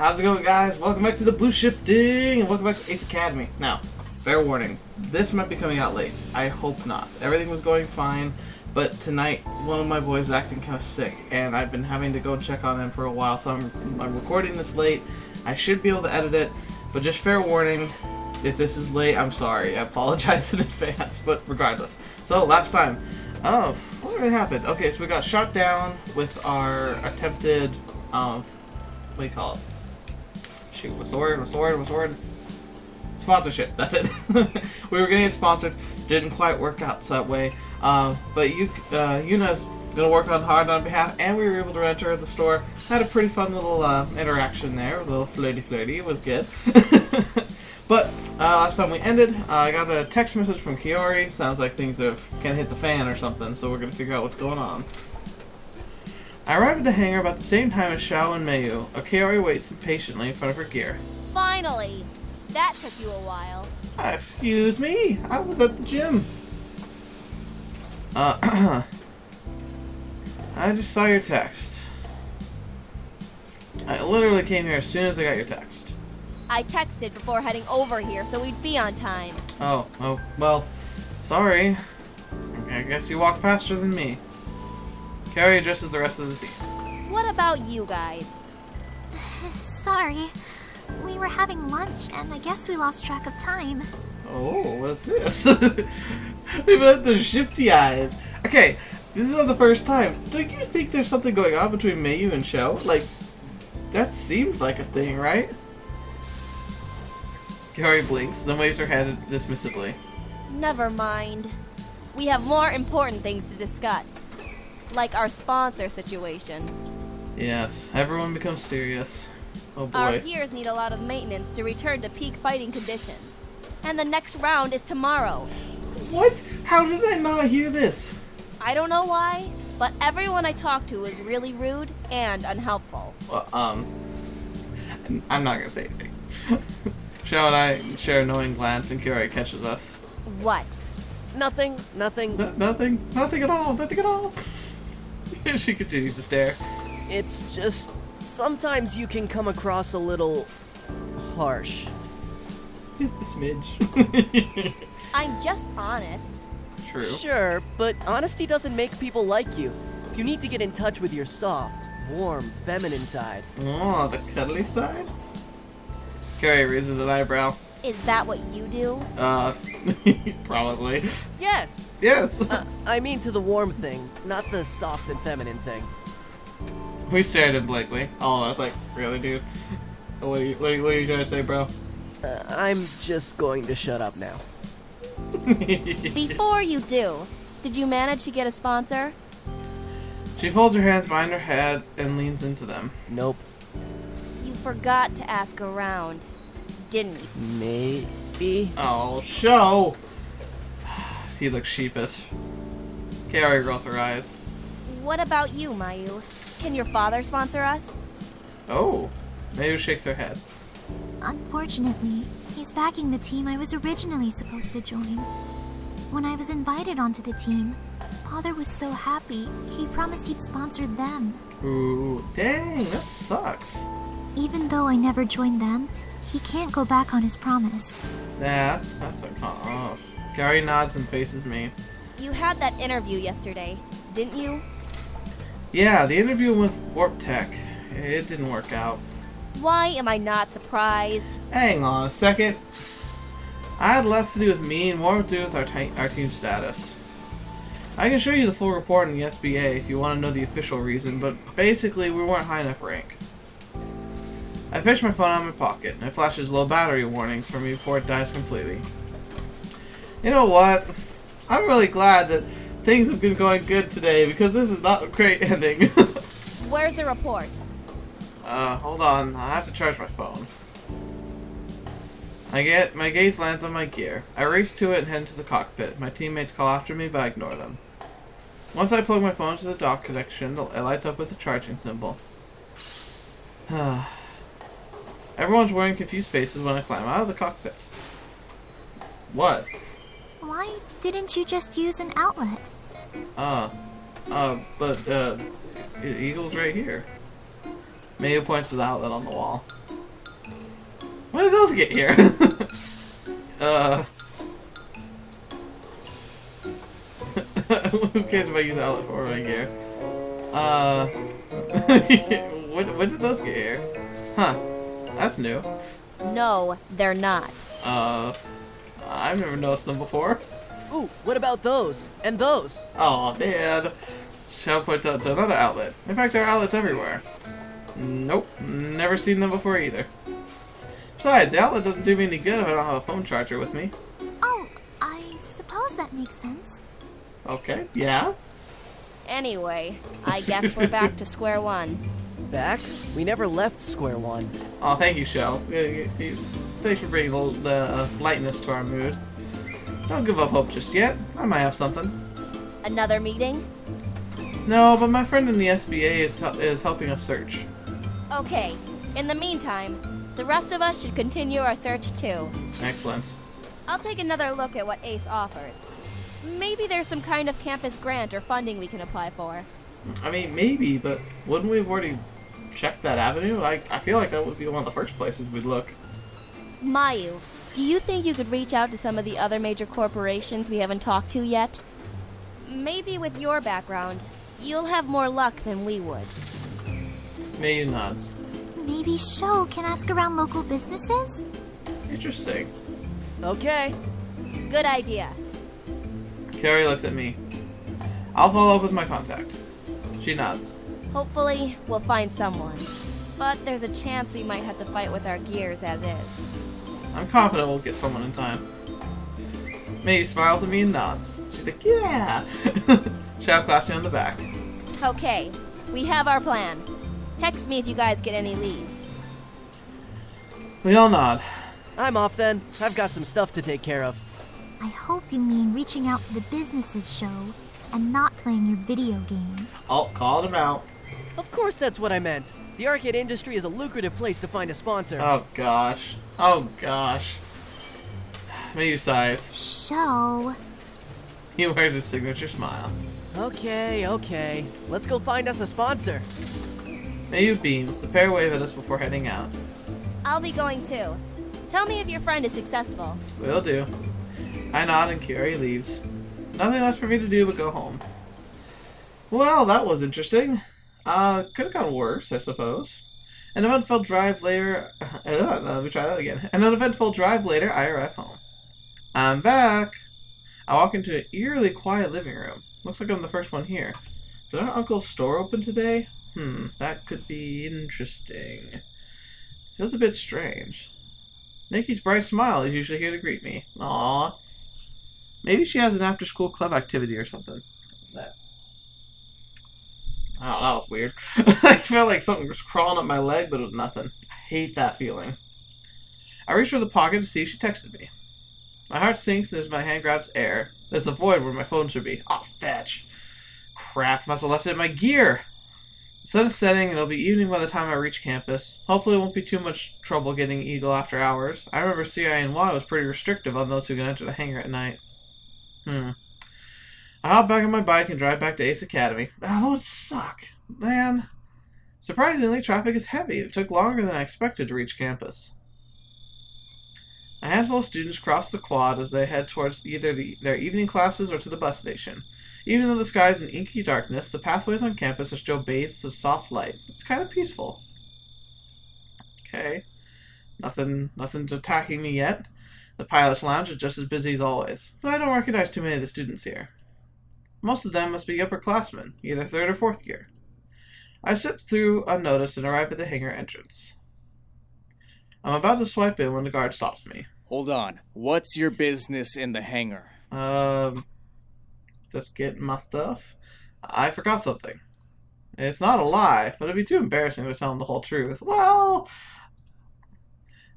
How's it going, guys? Welcome back to the Blue Shifting, and welcome back to Ace Academy. Now, fair warning, this might be coming out late. I hope not. Everything was going fine, but tonight one of my boys is acting kind of sick, and I've been having to go check on him for a while, so I'm recording this late. I should be able to edit it, but just fair warning, if this is late, I'm sorry. I apologize in advance, but regardless. So, last time, what really happened? Okay, so we got shot down with our attempted, what do you call it? Shoot, a sword. Sponsorship, that's it. We were gonna get sponsored, didn't quite work out that way. But Yuna's gonna work hard on behalf, and we were able to enter the store. Had a pretty fun little interaction there, a little flirty, it was good. But last time we ended, I got a text message from Kiori. Sounds like things can hit the fan or something, so we're gonna figure out what's going on. I arrived at the hangar about the same time as Xiao and Mayu. Kiori waits patiently in front of her gear. Finally! That took you a while. Excuse me, I was at the gym. I just saw your text. I literally came here as soon as I got your text. I texted before heading over here so we'd be on time. Oh, well, sorry. I guess you walk faster than me. Carrie addresses the rest of the team. What about you guys? Sorry. We were having lunch, and I guess we lost track of time. Oh, what's this? They've got their shifty eyes. Okay, this is not the first time. Don't you think there's something going on between Mayu and Xiao? Like, that seems like a thing, right? Carrie blinks, then waves her head dismissively. Never mind. We have more important things to discuss. Like our sponsor situation. Yes, everyone becomes serious. Oh boy. Our gears need a lot of maintenance to return to peak fighting condition. And the next round is tomorrow. What? How did I not hear this? I don't know why, but everyone I talked to was really rude and unhelpful. Well, I'm not gonna say anything. Xiao and I share a knowing glance, and Kiori catches us. What? Nothing. Nothing at all. She continues to stare. It's just, sometimes you can come across a little harsh. Just a smidge. I'm just honest. True. Sure, but honesty doesn't make people like you. You need to get in touch with your soft, warm, feminine side. Oh, the cuddly side? Carrie raises an eyebrow. Is that what you do? Probably. Yes! Yes! I mean to the warm thing, not the soft and feminine thing. We stared at him blankly. All of us like, really, dude? What are you trying to say, bro? I'm just going to shut up now. Before you do, did you manage to get a sponsor? She folds her hands behind her head and leans into them. Nope. You forgot to ask around, didn't you? Maybe? Oh, show! He looks sheepish. Carrie rolls her eyes. What about you, Mayu? Can your father sponsor us? Oh. Mayu shakes her head. Unfortunately, he's backing the team I was originally supposed to join. When I was invited onto the team, Father was so happy, he promised he'd sponsor them. Ooh, dang, that sucks. Even though I never joined them, he can't go back on his promise. Yeah, that's a oh. Carrie nods and faces me. You had that interview yesterday, didn't you? Yeah, the interview with Warp Tech. It didn't work out. Why am I not surprised? Hang on a second. I had less to do with me and more to do with our team status. I can show you the full report in the SBA if you want to know the official reason, but basically we weren't high enough rank. I fish my phone out of my pocket, and it flashes low battery warnings for me before it dies completely. You know what? I'm really glad that things have been going good today, because this is not a great ending. Where's the report? Hold on. I have to charge my phone. My gaze lands on my gear. I race to it and head into the cockpit. My teammates call after me, but I ignore them. Once I plug my phone to the dock connection, it lights up with the charging symbol. Everyone's wearing confused faces when I climb out of the cockpit. What? Why didn't you just use an outlet? Eagle's right here. Maya points to the outlet on the wall. When did those get here? Who cares if I use the outlet for my gear? When did those get here? Huh. That's new. No, they're not. I've never noticed them before. Ooh, what about those? And those? Oh man. Shell points out to another outlet. In fact, there are outlets everywhere. Nope, never seen them before either. Besides, the outlet doesn't do me any good if I don't have a phone charger with me. Oh, I suppose that makes sense. Okay, yeah? Anyway, I guess we're back to square one. Back? We never left square one. Oh, thank you, Shell. Thanks for bringing the lightness to our mood. Don't give up hope just yet. I might have something. Another meeting? No, but my friend in the SBA is helping us search. Okay. In the meantime, the rest of us should continue our search too. Excellent. I'll take another look at what Ace offers. Maybe there's some kind of campus grant or funding we can apply for. I mean, maybe, but wouldn't we have already checked that avenue? I feel like that would be one of the first places we'd look. Mayu, do you think you could reach out to some of the other major corporations we haven't talked to yet? Maybe with your background, you'll have more luck than we would. Mayu nods. Maybe Sho can ask around local businesses? Interesting. Okay. Good idea. Carrie looks at me. I'll follow up with my contact. She nods. Hopefully, we'll find someone. But there's a chance we might have to fight with our gears as is. I'm confident we'll get someone in time. Mayu smiles at me and nods. She's like, yeah! Shao claps me on the back. Okay, we have our plan. Text me if you guys get any leads. We all nod. I'm off then. I've got some stuff to take care of. I hope you mean reaching out to the businesses, Sho, and not playing your video games. Oh, called him out. Of course that's what I meant. The arcade industry is a lucrative place to find a sponsor. Oh gosh. Oh gosh. Mayu sighs. Sho. He wears his signature smile. Okay. Let's go find us a sponsor. Mayu beams. The pair wave at us before heading out. I'll be going too. Tell me if your friend is successful. Will do. I nod and Carrie leaves. Nothing left for me to do but go home. Well, that was interesting. Could have gone worse, I suppose. An eventful drive later... let me try that again. An uneventful drive later, I arrive home. I'm back! I walk into an eerily quiet living room. Looks like I'm the first one here. Did our uncle's store open today? That could be interesting. Feels a bit strange. Nikki's bright smile is usually here to greet me. Aww. Maybe she has an after-school club activity or something. That. Oh, that was weird. I felt like something was crawling up my leg, but it was nothing. I hate that feeling. I reached for the pocket to see if she texted me. My heart sinks as my hand grabs air. There's a void where my phone should be. Oh, fetch. Crap, must have left it in my gear. The sun is setting and it'll be evening by the time I reach campus. Hopefully it won't be too much trouble getting Eagle after hours. I remember CINY was pretty restrictive on those who can enter the hangar at night. I hop back on my bike and drive back to Ace Academy. That would suck. Man. Surprisingly, traffic is heavy. It took longer than I expected to reach campus. A handful of students cross the quad as they head towards either their evening classes or to the bus station. Even though the sky is in inky darkness, the pathways on campus are still bathed with soft light. It's kind of peaceful. Okay. Nothing's attacking me yet. The pilot's lounge is just as busy as always, but I don't recognize too many of the students here. Most of them must be upperclassmen, either 3rd or 4th year. I sit through unnoticed and arrive at the hangar entrance. I'm about to swipe in when the guard stops me. Hold on. What's your business in the hangar? Just getting my stuff. I forgot something. It's not a lie, but it'd be too embarrassing to tell him the whole truth. Well,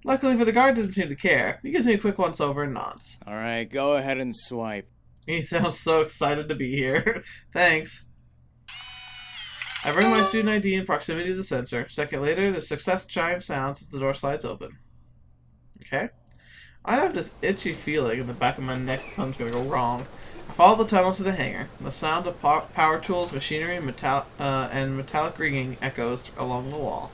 luckily for the guard, doesn't seem to care. He gives me a quick once-over and nods. Alright, go ahead and swipe. He sounds so excited to be here. Thanks. I bring my student ID in proximity to the sensor. A second later, the success chime sounds as the door slides open. Okay. I have this itchy feeling in the back of my neck that something's going to go wrong. I follow the tunnel to the hangar. The sound of power tools, machinery, and metallic ringing echoes along the wall.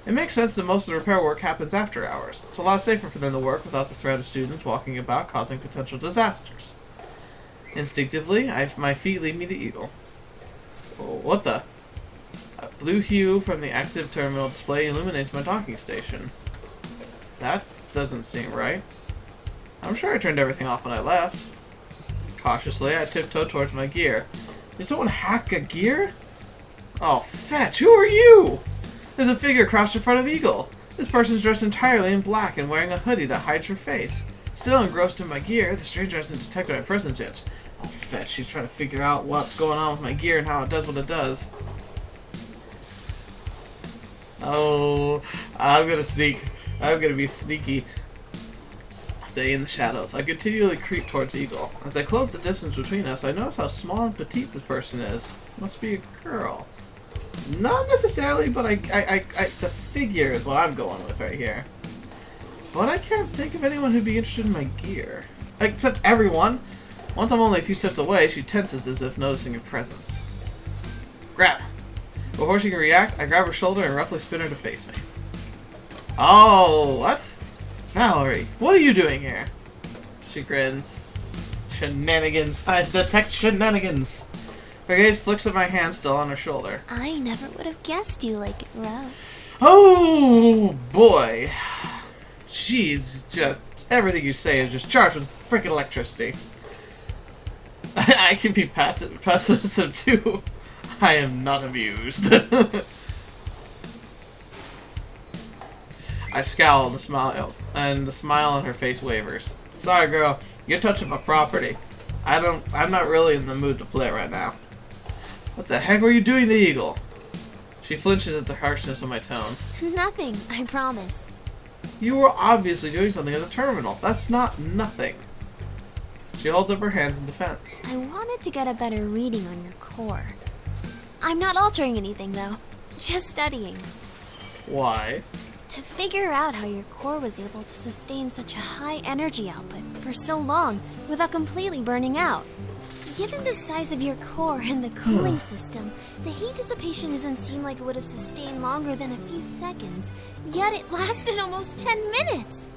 It makes sense that most of the repair work happens after hours. It's a lot safer for them to work without the threat of students walking about causing potential disasters. Instinctively, my feet lead me to Eagle. Oh, what the? A blue hue from the active terminal display illuminates my docking station. That doesn't seem right. I'm sure I turned everything off when I left. Cautiously, I tiptoed towards my gear. Did someone hack a gear? Oh, fetch! Who are you? There's a figure crouched in front of Eagle. This person's dressed entirely in black and wearing a hoodie that hides her face. Still engrossed in my gear, the stranger hasn't detected my presence yet. Oh, fetch! She's trying to figure out what's going on with my gear and how it does what it does. Oh, I'm gonna sneak. I'm gonna be sneaky. Stay in the shadows. I continually creep towards Eagle. As I close the distance between us, I notice how small and petite this person is. Must be a girl. Not necessarily, but the figure is what I'm going with right here. But I can't think of anyone who'd be interested in my gear. Except everyone. Once I'm only a few steps away, she tenses as if noticing a presence. Grab! Before she can react, I grab her shoulder and roughly spin her to face me. Oh, what? Valerie, what are you doing here? She grins. Shenanigans. I detect shenanigans. Her gaze flicks at my hand still on her shoulder. I never would have guessed you like it rough. Oh, boy. Jeez, just everything you say is just charged with freaking electricity. I can be passive too. I am not amused. I scowl and the smile on her face wavers. Sorry, girl. You're touching my property. I'm not really in the mood to play right now. What the heck were you doing to Eagle? She flinches at the harshness of my tone. Nothing, I promise. You were obviously doing something at the terminal. That's not nothing. She holds up her hands in defense. I wanted to get a better reading on your core. I'm not altering anything, though. Just studying. Why? To figure out how your core was able to sustain such a high energy output for so long without completely burning out. Given the size of your core and the cooling system, the heat dissipation doesn't seem like it would have sustained longer than a few seconds, yet it lasted almost 10 minutes!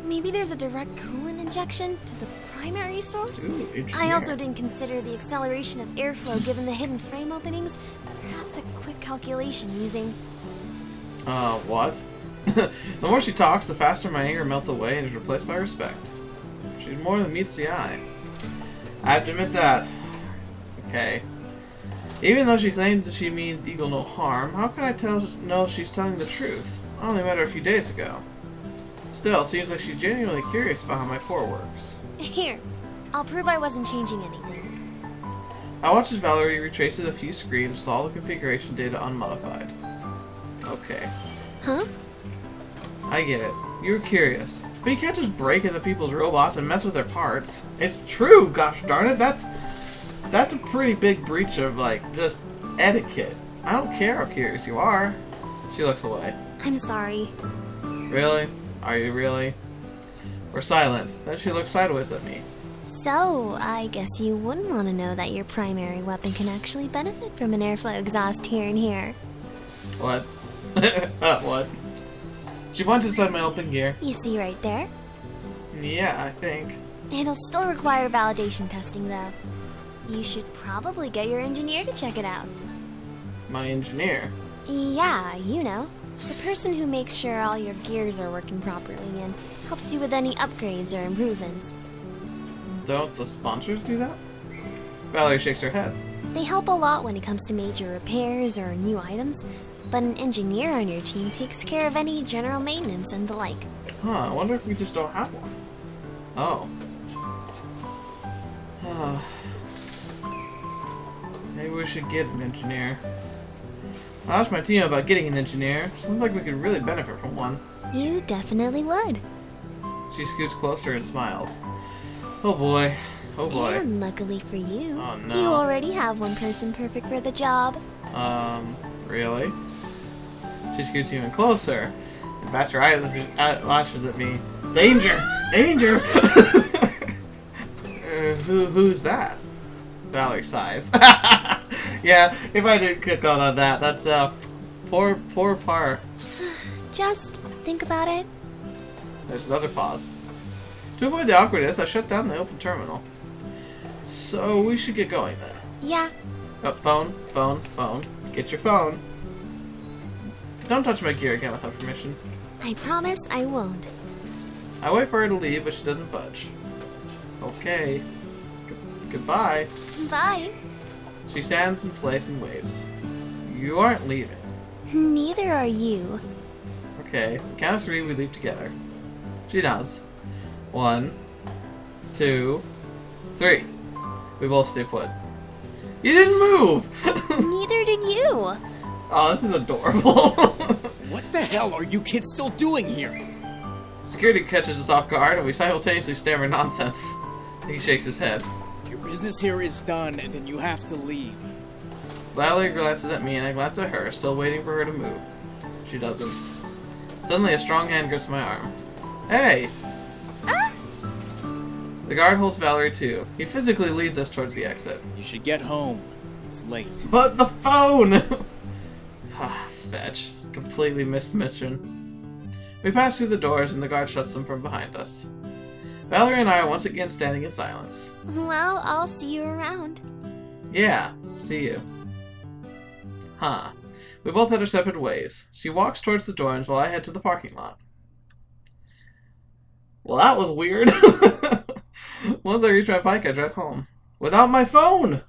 Maybe there's a direct coolant injection to the primary source? Ooh, I also didn't consider the acceleration of airflow given the hidden frame openings. Perhaps a quick calculation using... What? The more she talks, the faster my anger melts away and is replaced by respect. She's more than meets the eye. I have to admit that. Okay. Even though she claims that she means Eagle no harm, how can I know she's telling the truth? I only met her a few days ago. Still, seems like she's genuinely curious about how my core works. Here, I'll prove I wasn't changing anything. I watch as Valerie retraces a few screens with all the configuration data unmodified. Okay. Huh? I get it. You're curious. But you can't just break into people's robots and mess with their parts. It's true, gosh darn it. That's a pretty big breach of, like, just etiquette. I don't care how curious you are. She looks away. I'm sorry. Really? Are you really? We're silent. Then she looks sideways at me. So, I guess you wouldn't want to know that your primary weapon can actually benefit from an airflow exhaust here and here. What? What? She points inside my open gear. You see right there? Yeah, I think. It'll still require validation testing, though. You should probably get your engineer to check it out. My engineer? Yeah, you know. The person who makes sure all your gears are working properly and helps you with any upgrades or improvements. Don't the sponsors do that? Valerie shakes her head. They help a lot when it comes to major repairs or new items, but an engineer on your team takes care of any general maintenance and the like. Huh, I wonder if we just don't have one. Oh. Maybe we should get an engineer. I asked my team about getting an engineer. Sounds like we could really benefit from one. You definitely would. She scoots closer and smiles. Oh boy. Oh boy. And luckily for you, Oh no. you already have one person perfect for the job. Really? She scoots even closer and bats her eyelashes at me. Danger! Danger! Who's that? Valerie sighs. Yeah, if I didn't click on that, that's poor Par. just think about it. There's another pause. To avoid the awkwardness, I shut down the open terminal. So we should get going then. Yeah, Oh, phone. Get your phone. Don't touch my gear again without permission. I promise I won't. I wait for her to leave, but she doesn't budge. Okay. Goodbye. Bye. She stands in place and waves. You aren't leaving. Neither are you. Okay. Count of 3, we leave together. She nods. 1, 2, 3. We both stay put. You didn't move! Neither did you. Oh, this is adorable. What the hell are you kids still doing here? Security catches us off guard, and we simultaneously stammer nonsense. He shakes his head. If your business here is done, then you have to leave. Valerie glances at me, and I glance at her, still waiting for her to move. She doesn't. Suddenly, a strong hand grips my arm. Hey! Ah! The guard holds Valerie too. He physically leads us towards the exit. You should get home. It's late. But the phone! Ah, fetch. Completely missed mission. We pass through the doors, and the guard shuts them from behind us. Valerie and I are once again standing in silence. Well, I'll see you around. Yeah, see you. Huh. We both head our separate ways. She walks towards the dorms while I head to the parking lot. Well, that was weird. Once I reach my bike, I drive home. Without my phone!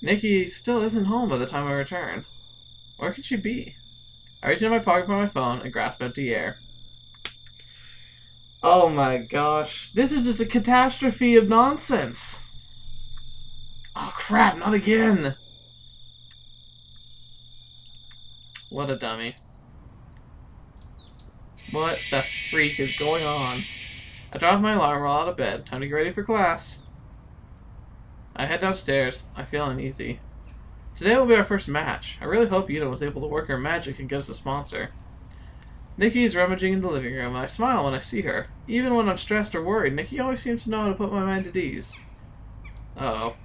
Nikki still isn't home by the time I return. Where could she be? I reach into my pocket for my phone and grasp empty air. Oh my gosh. This is just a catastrophe of nonsense. Oh crap, not again. What a dummy. What the freak is going on? I turn off my alarm, roll out of bed. Time to get ready for class. I head downstairs. I feel uneasy. Today will be our first match. I really hope Yuna was able to work her magic and get us a sponsor. Nikki is rummaging in the living room, and I smile when I see her. Even when I'm stressed or worried, Nikki always seems to know how to put my mind at ease. Uh-oh.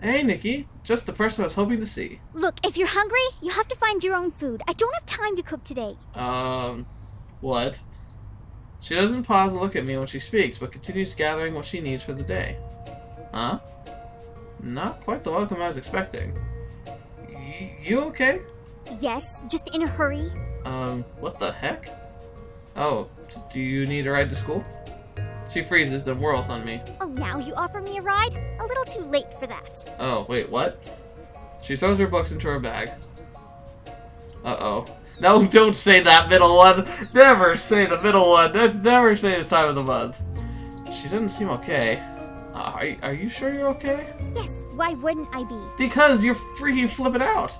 Hey, Nikki. Just the person I was hoping to see. Look, if you're hungry, you have to find your own food. I don't have time to cook today. What? She doesn't pause to look at me when she speaks, but continues gathering what she needs for the day. Huh? Not quite the welcome I was expecting. You okay? Yes, just in a hurry. What the heck? Oh, do you need a ride to school? She freezes, then whirls on me. Oh, now you offer me a ride? A little too late for that. Oh, wait, what? She throws her books into her bag. Uh-oh. No, don't say that middle one! Never say the middle one! Let's never say this time of the month. She doesn't seem okay. Are you sure you're okay? Yes, why wouldn't I be? Because you're freaking flipping out.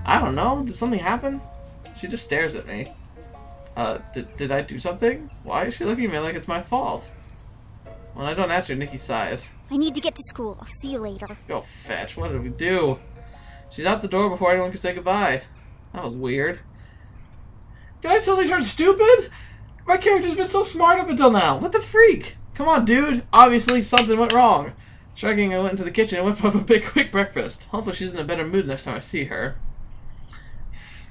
I don't know. Did something happen? She just stares at me. Did I do something? Why is she looking at me like it's my fault? When I don't answer, Nikki sighs. I need to get to school. I'll see you later. Go fetch. What did we do? She's out the door before anyone can say goodbye. That was weird. Did I totally turn stupid? My character's been so smart up until now. What the freak? Come on, dude. Obviously, something went wrong. Shrugging, I went into the kitchen and whipped up a big, quick breakfast. Hopefully she's in a better mood next time I see her.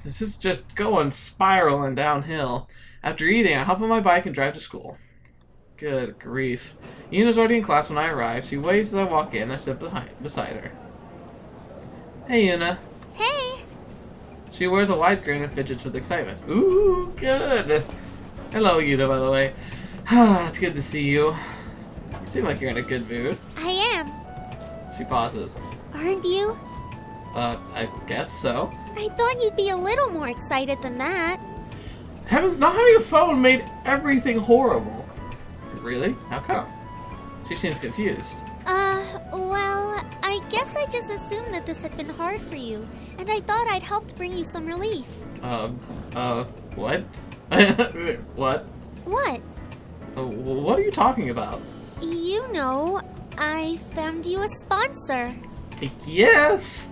This is just going spiraling downhill. After eating, I hop on my bike and drive to school. Good grief. Yuna's already in class when I arrive. She waves as I walk in. I sit beside her. Hey, Yuna. Hey! She wears a wide grin and fidgets with excitement. Ooh, good. Hello, Yuna, by the way. It's good to see you. You seem like you're in a good mood. I am. She pauses. Aren't you? I guess so. I thought you'd be a little more excited than that. Not having a phone made everything horrible. Really? How come? She seems confused. Well, I guess I just assumed that this had been hard for you, and I thought I'd helped bring you some relief. What? What? What? What are you talking about? You know, I found you a sponsor. Yes!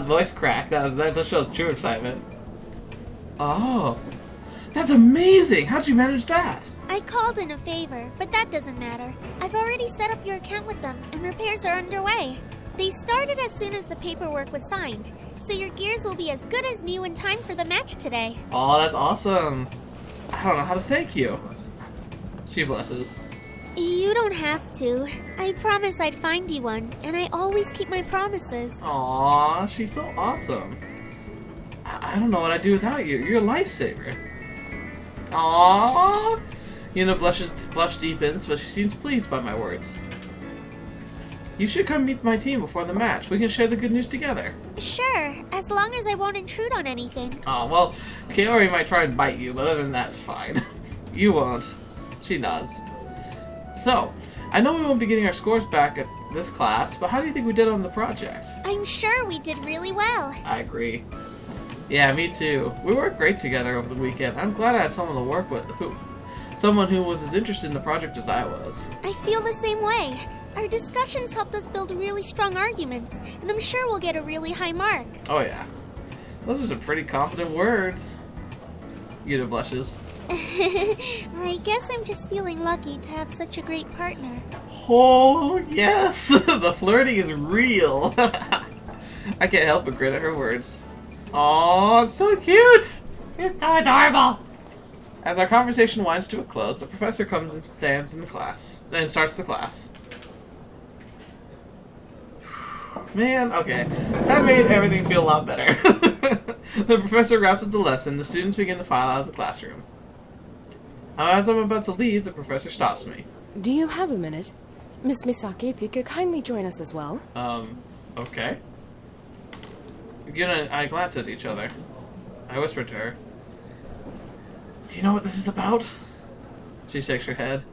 Voice crack. That just shows true excitement. Oh. That's amazing! How'd you manage that? I called in a favor, but that doesn't matter. I've already set up your account with them, and repairs are underway. They started as soon as the paperwork was signed, so your gears will be as good as new in time for the match today. Oh, that's awesome. I don't know how to thank you. She blesses. You don't have to. I promised I'd find you one, and I always keep my promises. Aw, she's so awesome. I don't know what I'd do without you. You're a lifesaver. Aww. Yuna blush deepens, but she seems pleased by my words. You should come meet my team before the match. We can share the good news together. Sure, as long as I won't intrude on anything. Oh, well, Kaori might try and bite you, but other than that, it's fine. You won't. She nods. So, I know we won't be getting our scores back at this class, but how do you think we did on the project? I'm sure we did really well. I agree. Yeah, me too. We worked great together over the weekend. I'm glad I had someone to work with, someone who was as interested in the project as I was. I feel the same way. Our discussions helped us build really strong arguments, and I'm sure we'll get a really high mark. Oh yeah. Those are some pretty confident words. Yuna blushes. I guess I'm just feeling lucky to have such a great partner. Oh, yes! The flirting is real! I can't help but grin at her words. Aw, it's so cute! It's so adorable! As our conversation winds to a close, the professor comes and stands in the class, and starts the class. Man, okay. That made everything feel a lot better. The professor wraps up the lesson, the students begin to file out of the classroom. As I'm about to leave, the professor stops me. Do you have a minute? Miss Misaki, if you could kindly join us as well. Okay. Yuna and I glance at each other. I whispered to her. Do you know what this is about? She shakes her head.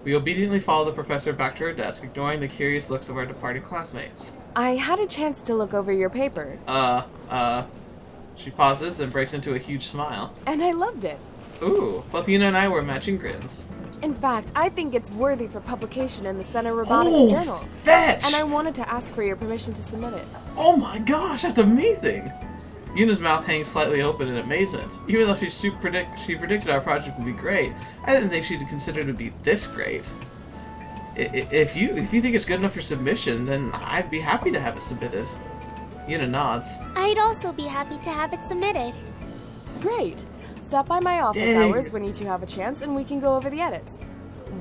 We obediently follow the professor back to her desk, ignoring the curious looks of our departing classmates. I had a chance to look over your paper. She pauses, then breaks into a huge smile. And I loved it. Ooh, both Yuna and I were matching grins. In fact, I think it's worthy for publication in the Center Robotics Journal. Fetch! And I wanted to ask for your permission to submit it. Oh my gosh, that's amazing! Yuna's mouth hangs slightly open in amazement. Even though she predicted our project would be great, I didn't think she'd consider it to be this great. If you think it's good enough for submission, then I'd be happy to have it submitted. Yuna nods. I'd also be happy to have it submitted. Great. Stop by my office Dang. hours when you two have a chance and we can go over the edits.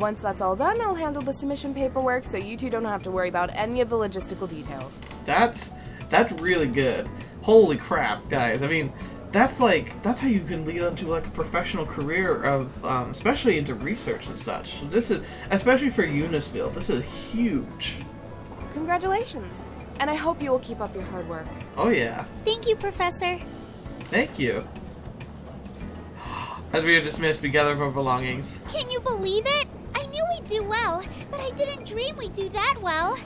Once that's all done, I'll handle the submission paperwork so you two don't have to worry about any of the logistical details. That's really good. Holy crap, guys. I mean, that's how you can lead into like a professional career of, especially into research and such. This is, especially for Yuna's field, this is huge. Congratulations. And I hope you will keep up your hard work. Oh yeah. Thank you, Professor. Thank you. As we are dismissed, we gather up our belongings. Can you believe it? I knew we'd do well, but I didn't dream we'd do that well.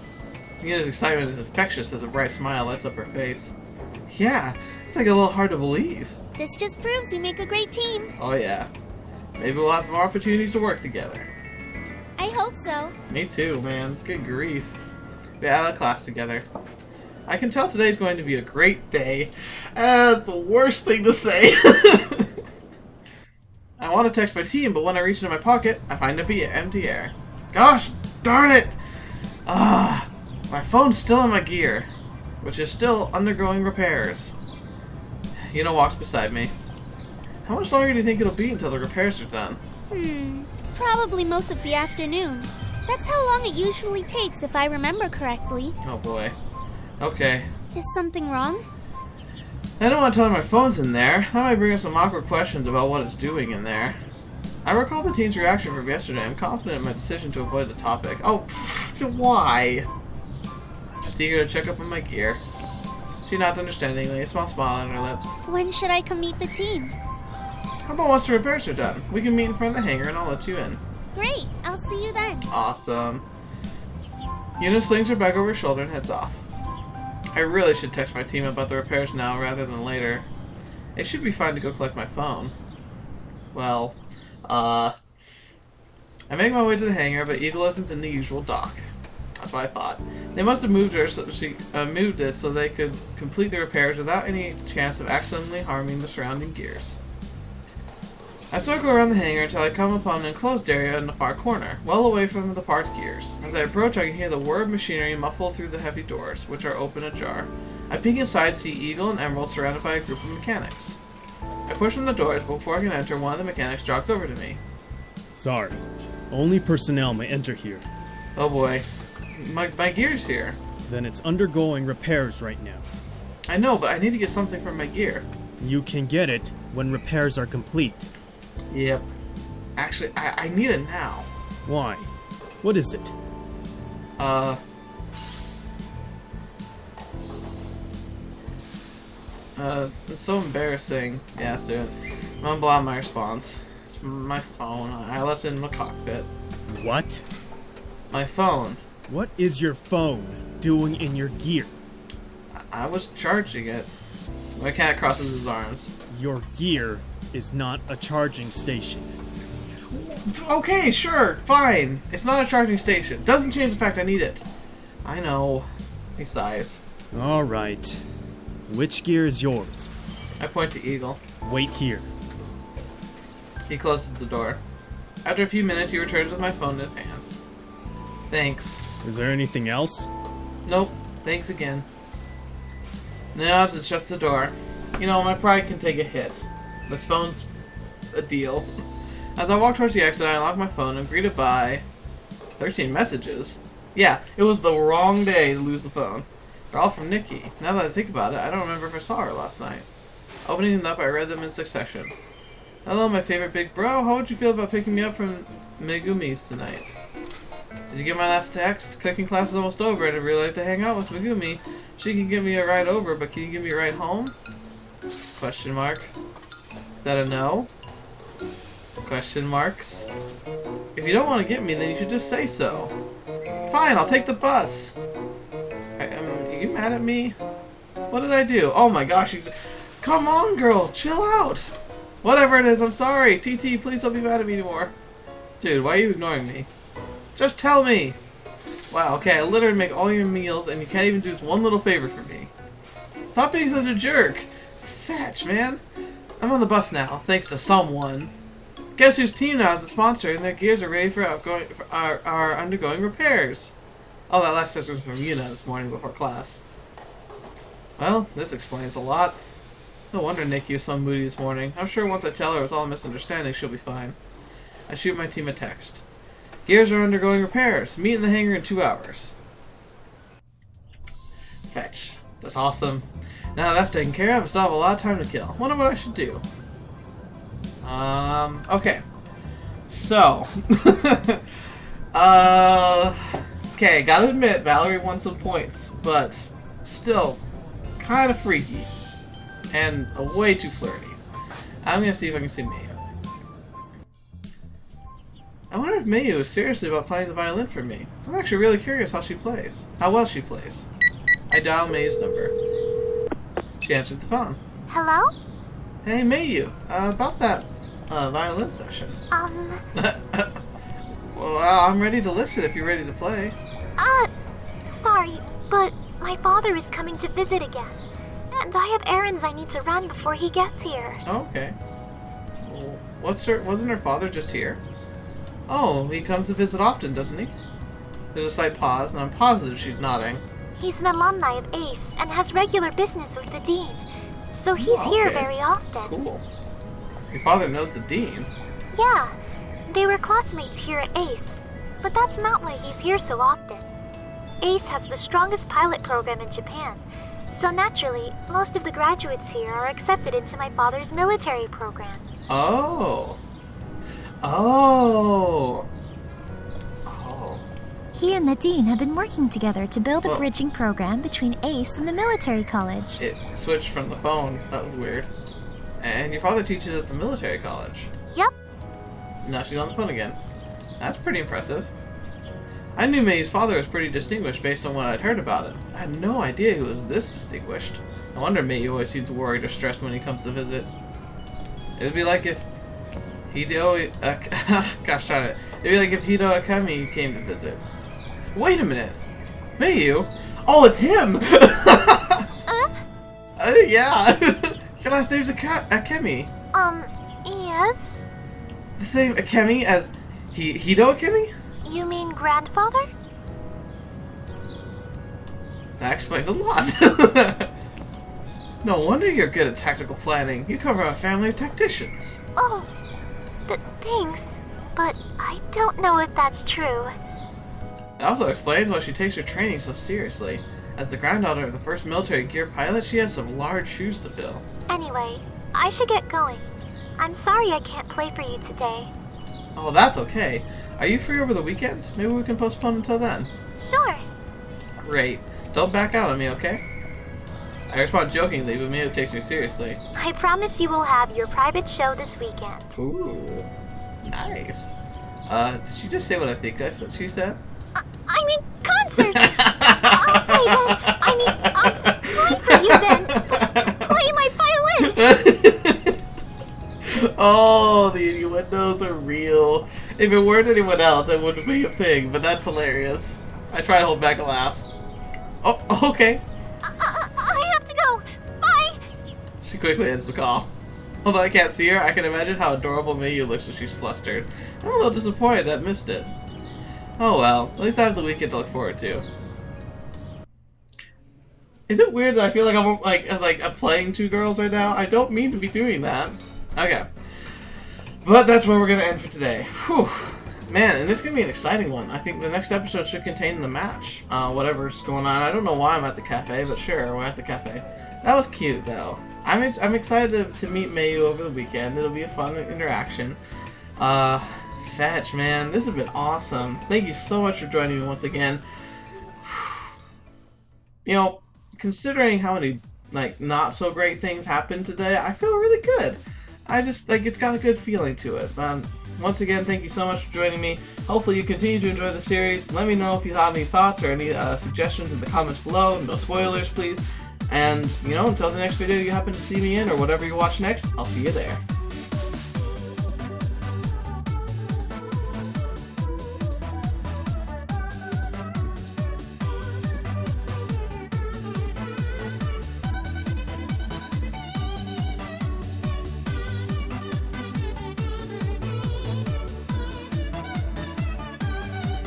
Yuna's excitement is infectious as a bright smile lights up her face. Yeah, it's like a little hard to believe. This just proves we make a great team. Oh yeah. Maybe we'll have more opportunities to work together. I hope so. Me too, man. Good grief. We're out of class together. I can tell today's going to be a great day. That's the worst thing to say. I want to text my team, but when I reach into my pocket, I find it be empty air. Gosh darn it! My phone's still in my gear, which is still undergoing repairs. Yuna walks beside me. How much longer do you think it'll be until the repairs are done? Probably most of the afternoon. That's how long it usually takes, if I remember correctly. Oh boy. Okay. Is something wrong? I don't want to tell her my phone's in there. That might bring up some awkward questions about what it's doing in there. I recall the team's reaction from yesterday. I'm confident in my decision to avoid the topic. Oh, why? Just eager to check up on my gear. She nods understandingly, a small smile on her lips. When should I come meet the team? How about once the repairs are done? We can meet in front of the hangar and I'll let you in. Great, I'll see you then. Awesome. Yuna slings her bag over her shoulder and heads off. I really should text my team about the repairs now rather than later. It should be fine to go collect my phone. Well, I make my way to the hangar, but Eagle isn't in the usual dock. That's what I thought. They must have moved her so she moved it so they could complete the repairs without any chance of accidentally harming the surrounding gears. I circle around the hangar until I come upon an enclosed area in the far corner, well away from the parked gears. As I approach, I can hear the whir of machinery muffled through the heavy doors, which are open ajar. I peek inside to see Eagle and Emerald surrounded by a group of mechanics. I push on the doors, but before I can enter, one of the mechanics jogs over to me. Sorry. Only personnel may enter here. Oh boy. My gear's here. Then it's undergoing repairs right now. I know, but I need to get something from my gear. You can get it when repairs are complete. Yep. Actually, I need it now. Why? What is it? It's so embarrassing. Yeah, let's do it. I'm gonna blow out my response. It's my phone. I left it in the cockpit. What? My phone. What is your phone doing in your gear? I was charging it. My cat crosses his arms. Your gear is not a charging station. Okay, sure, fine. It's not a charging station. Doesn't change the fact I need it. I know. He sighs. Alright. Which gear is yours? I point to Eagle. Wait here. He closes the door. After a few minutes, he returns with my phone in his hand. Thanks. Is there anything else? Nope. Thanks again. Now it shuts the door. You know, my pride can take a hit. This phone's a deal. As I walk towards the exit, I unlock my phone and greeted by 13 messages. Yeah, it was the wrong day to lose the phone. They're all from Nikki. Now that I think about it, I don't remember if I saw her last night. Opening them up, I read them in succession. Hello, my favorite big bro. How would you feel about picking me up from Megumi's tonight? Did you get my last text? Cooking class is almost over and I'd really like to hang out with Megumi. She can give me a ride over, but can you give me a ride home? Question mark. Is that a no? Question marks. If you don't want to get me, then you should just say so. Fine, I'll take the bus. Are you mad at me? What did I do? Oh my gosh, come on girl, chill out. Whatever it is, I'm sorry. TT, please don't be mad at me anymore. Dude, why are you ignoring me? Just tell me! Wow, okay, I literally make all your meals and you can't even do this one little favor for me. Stop being such a jerk! Fetch, man! I'm on the bus now, thanks to someone. Guess whose team now is the sponsor and their gears are ready for are undergoing repairs. Oh, that last text was from Yuna this morning before class. Well, this explains a lot. No wonder Nikki was so moody this morning. I'm sure once I tell her it was all a misunderstanding, she'll be fine. I shoot my team a text. Gears are undergoing repairs. Meet in the hangar in 2 hours. Fetch. That's awesome. Now that's taken care of, I still have a lot of time to kill. Wonder what I should do. Okay. So. Okay, gotta admit, Valerie won some points, but still kind of freaky. And way too flirty. I'm gonna see if I can see Mayu. I wonder if Mayu is seriously about playing the violin for me. I'm actually really curious how well she plays. I dial Mayu's number. She answered the phone. Hello? Hey Mayu, about that violin session. Well, I'm ready to listen if you're ready to play. Sorry, but my father is coming to visit again. And I have errands I need to run before he gets here. Oh, okay. Well, wasn't her father just here? Oh, he comes to visit often, doesn't he? There's a slight pause, and I'm positive she's nodding. He's an alumni of ACE and has regular business with the dean. So he's here very often. Cool. Your father knows the dean? Yeah, they were classmates here at ACE. But that's not why he's here so often. ACE has the strongest pilot program in Japan. So naturally, most of the graduates here are accepted into my father's military program. Oh. Oh. Oh. He and the dean have been working together to build a bridging program between ACE and the military college. It switched from the phone. That was weird. And your father teaches at the military college. Yep. Now she's on the phone again. That's pretty impressive. I knew May's father was pretty distinguished based on what I'd heard about him. I had no idea he was this distinguished. No wonder May always seems worried or stressed when he comes to visit. It would be like if Hideo... gosh darn it. It'd be like if Hideo Akami came to visit. Wait a minute! Mayu? Oh, it's him! Yeah! Your last name's Akemi. Yes? The same Akemi as Hideo Akemi? You mean grandfather? That explains a lot. No wonder you're good at tactical planning. You come from a family of tacticians. Oh, thanks. But I don't know if that's true. It also explains why she takes her training so seriously. As the granddaughter of the first military gear pilot, she has some large shoes to fill. Anyway, I should get going. I'm sorry I can't play for you today. Oh, that's okay. Are you free over the weekend? Maybe we can postpone until then. Sure. Great. Don't back out on me, okay? I respond jokingly, but Mio takes me seriously. I promise you will have your private show this weekend. Ooh. Nice. Did she just say what I think that's what she said? I mean, concert! I'll play then. I mean, I'll play for you then. Play my violin! Oh, the innuendos are real. If it weren't anyone else, it wouldn't be a thing, but that's hilarious. I try to hold back a laugh. Oh, okay. I have to go. Bye! She quickly ends the call. Although I can't see her, I can imagine how adorable Mayu looks when she's flustered. I'm a little disappointed that I missed it. Oh well, at least I have the weekend to look forward to. Is it weird that I feel like I'm playing two girls right now? I don't mean to be doing that. Okay. But that's where we're gonna end for today. Whew. Man, and this is gonna be an exciting one. I think the next episode should contain the match. Whatever's going on. I don't know why I'm at the cafe, but sure, we're at the cafe. That was cute though. I'm excited to meet Mayu over the weekend. It'll be a fun interaction. Fetch, man, this has been awesome. Thank you so much for joining me once again. You know, considering how many not so great things happened today, I feel really good. I just it's got a good feeling to it. Once again, thank you so much for joining me. Hopefully you continue to enjoy the series. Let me know if you have any thoughts or any suggestions in the comments below. No spoilers, please. And, you know, until the next video you happen to see me in or whatever you watch next, I'll see you there.